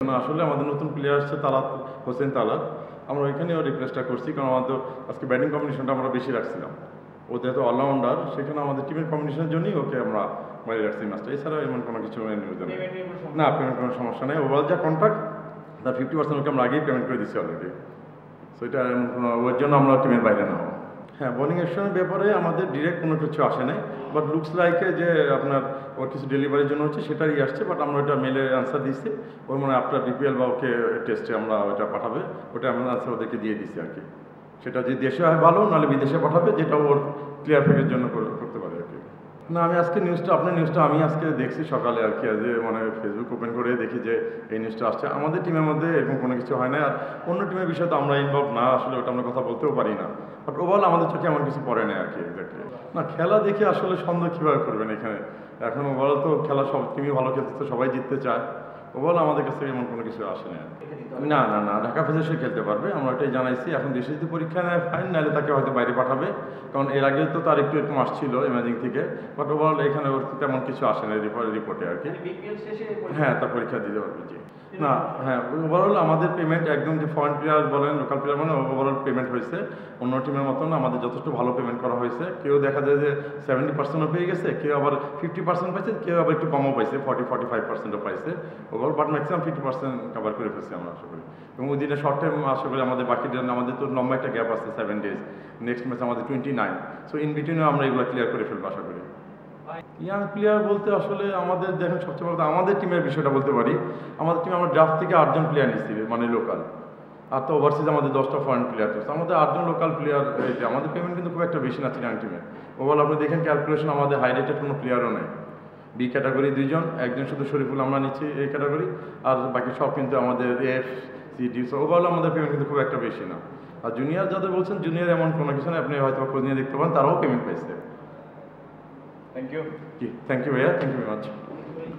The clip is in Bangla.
না, আসলে আমাদের নতুন প্লেয়ার আসছে তালাত হোসেন তালাত। আমরা ওইখানেও রিকোয়েস্টটা করছি, কারণ আমাদের আজকে ব্যাটিং কম্বিনেশনটা আমরা বেশি রাখছিলাম। ও যেহেতু অলরাউন্ডার, সেখানে আমাদের টিমের কম্বিনেশনের জন্যই ওকে আমরা বাইরে রাখছি ম্যাচটা। এছাড়া এমন কোনো কিছু নিউজ নেই। না, পেমেন্ট কোনো সমস্যা নেই। ওভারঅল যা কন্ট্রাক্ট তার 50% ওকে আমরা আগেই পেমেন্ট করে দিচ্ছি অলরেডি। সো এটা এমন কোনো ওর জন্য আমরা টিমের বাইরে না। হ্যাঁ, বোলিং অ্যাকশনের ব্যাপারে আমাদের ডিরেক্ট কোনো কিছু আসে নাই, বাট লুকস লাইকে যে আপনার ওর কিছু ডেলিভারির জন্য হচ্ছে সেটারই আসছে, বাট আমরা ওটা মেলে অ্যান্সার দিচ্ছি। ওর মনে আফটার বিপিএল বা ওকে টেস্টে আমরা ওটা পাঠাবে, ওটা আমরা অ্যান্সার ওদেরকে দিয়ে দিচ্ছি আর কি। সেটা যদি দেশে হয় ভালো, নাহলে বিদেশে পাঠাবে, যেটা ওর ক্লিয়ার ফেকের জন্য করতে পারে আর কি। না, আমি আজকে আপনার নিউজটা আমি আজকে দেখছি সকালে আর কি, যে মানে ফেসবুক ওপেন করে দেখি যে এই নিউজটা আসছে। আমাদের টিমের মধ্যে এরকম কোনো কিছু হয় না, আর অন্য টিমের বিষয়ে তো আমরা ইনভলভ না, আসলে ওটা আমরা কথা বলতেও পারি না। বাট ওভারঅল আমাদের চোখে এমন কিছু পড়ে না আর কি। এক্স্যাক্টলি না, খেলা দেখে আসলে সন্দেহ কীভাবে করবেন এখানে। এখন ওভারঅল তো খেলা সব টিমই ভালো খেলতে, তো সবাই জিততে চায়। ওভারঅল আমাদের কাছে এমন কোনো কিছু আসে না। না না না, ঢাকা ফেজার্সে খেলতে পারবে, আমরা এটাই জানাইছি। এখন দেশে যদি পরীক্ষা নেয় ফাইন, নাহলে তাকে হয়তো বাইরে পাঠাবে, কারণ এর আগে তো তার একটু এরকম আসছিল ইমেজিং থেকে। বাট ওভারঅল এখানে ওর তেমন কিছু আসে না রিপোর্টে আর কি। হ্যাঁ, তার পরীক্ষা দিতে পারবে। জি না, হ্যাঁ, ওভারঅল আমাদের পেমেন্ট একদম, যে ফরেন প্লেয়ার বলেন লোকাল প্লেয়ার বলেন, ওভারঅল পেমেন্ট হয়েছে অন্য টিমের মতন আমাদের যথেষ্ট ভালো পেমেন্ট করা হয়েছে। কেউ দেখা যায় যে 70%ও পেয়ে গেছে, কেউ আবার 50% পাইছে, কেউ আবার একটু কমও পাইছে, 40-45%ও পাইছে ওভারঅল। বাট ম্যাক্সিমাম 50% কভার করে ফেলছি আমরা আশা করি। এবং ওই দিনে শর্ট টাইম আশা করি আমাদের বাকি দিন, আমাদের তো লম্বা একটা গ্যাপ আছে 7 days, নেক্সট ম্যাচ আমাদের 29। সো ইন বিটুইনেও আমরা এগুলো ক্লিয়ার করে ফেলবো আশা করি। ইয়াং প্লেয়ার বলতে আসলে আমাদের দেখেন, সবচেয়ে বড় আমাদের টিমের বিষয়টা বলতে পারি। আমাদের টিমে আমরা ড্রাফট থেকে 8 জন প্লেয়ার নিচ্ছি, মানে লোকাল। আর তো ওভারসিজ আমাদের 10টা ফরেন প্লেয়ার। তো আমাদের 8 জন লোকাল প্লেয়ার। আমাদের পেমেন্ট কিন্তু খুব একটা বেশি না চিরাং টিমে। ওভারঅল আপনি দেখেন ক্যালকুলেশন, আমাদের হাই রেটেড কোনো প্লেয়ারও নেই। বি ক্যাটাগরি 2 জন, একজন শুধু শরীফুল আমরা নিচ্ছি এই ক্যাটাগরি, আর বাকি সব কিন্তু আমাদের F C D. So overall আমাদের পেমেন্ট কিন্তু খুব একটা বেশি না। আর জুনিয়র যাদের বলছেন, জুনিয়র এমন কোনো কিছু নেই, আপনি হয়তো খোঁজ নিয়ে দেখতে পারেন, তারাও পেমেন্ট পাইছে। Thank you. থ্যাংক ইউ ভাইয়া, থ্যাংক ইউ ভেরি মাচ।